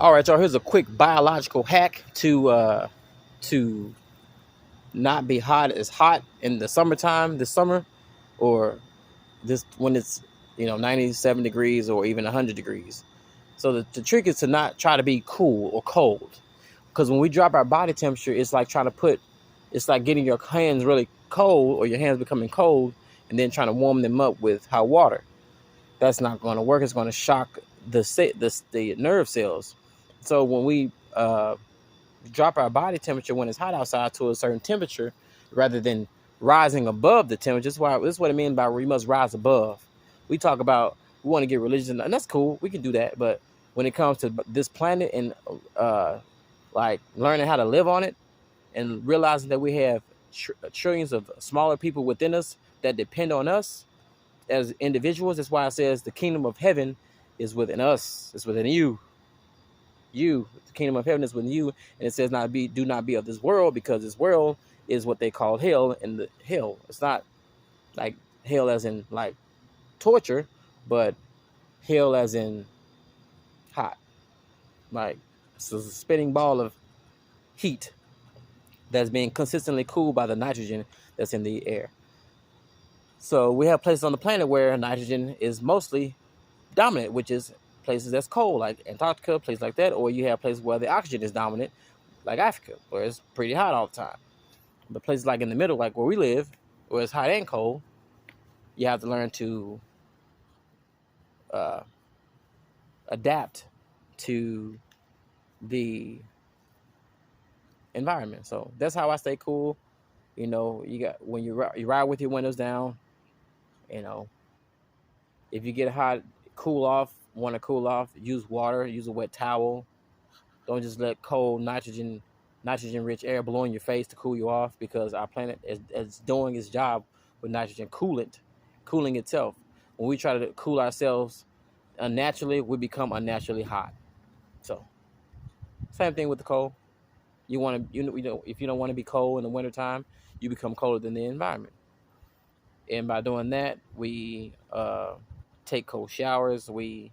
All right, y'all. Here's a quick biological hack to not be hot in the summertime this summer, or this when it's 97 degrees or even 100 degrees. So the trick is to not try to be cool or cold, because when we drop our body temperature, it's like getting your hands really cold or your hands becoming cold and then trying to warm them up with hot water. That's not going to work. It's going to shock the nerve cells. So when we drop our body temperature when it's hot outside to a certain temperature, rather than rising above the temperature, this is what I mean by we must rise above. We talk about we want to get religion, and that's cool. We can do that, but when it comes to this planet and like learning how to live on it and realizing that we have trillions of smaller people within us that depend on us as individuals. That's why it says the kingdom of heaven is within us. It's within you. The kingdom of heaven is within you, and it says do not be of this world, because this world is what they call hell, and the hell, it's not like hell as in like torture, but hell as in hot, like it's a spitting ball of heat that's being consistently cooled by the nitrogen that's in the air. So we have places on the planet where nitrogen is mostly dominant, which is places that's cold, like Antarctica, places like that, or you have places where the oxygen is dominant, like Africa, where it's pretty hot all the time. But places like in the middle, like where we live, where it's hot and cold, you have to learn to uh, adapt to the environment. So that's how I stay cool. You got when you ride with your windows down. You know, if you get hot, want to cool off, use water, use a wet towel. Don't just let cold nitrogen rich air blow in your face to cool you off, because our planet is doing its job with nitrogen cooling itself. When we try to cool ourselves unnaturally, we become unnaturally hot. So same thing with the cold. If you don't want to be cold in the wintertime, you become colder than the environment. And by doing that, we take cold showers. We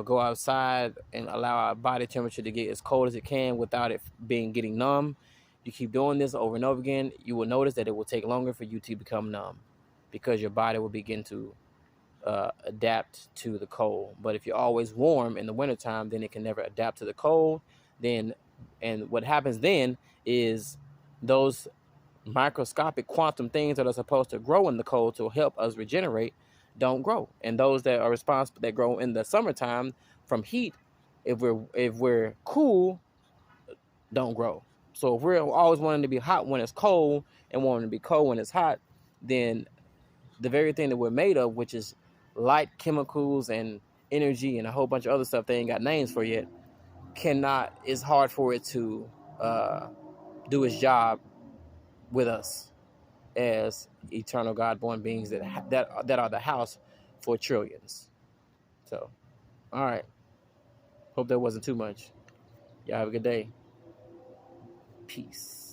go outside and allow our body temperature to get as cold as it can without it getting numb. You keep doing this over and over again, you will notice that it will take longer for you to become numb, because your body will begin to adapt to the cold. But if you're always warm in the wintertime, then it can never adapt to the cold. And what happens then is those microscopic quantum things that are supposed to grow in the cold to help us regenerate don't grow, and those that are responsible that grow in the summertime from heat, if we're cool, don't grow. So if we're always wanting to be hot when it's cold and wanting to be cold when it's hot, then the very thing that we're made of, which is light, chemicals, and energy, and a whole bunch of other stuff they ain't got names for yet, it's hard for it to do its job with us as eternal God-born beings that are the house for trillions. So, all right. Hope that wasn't too much. Y'all have a good day. Peace.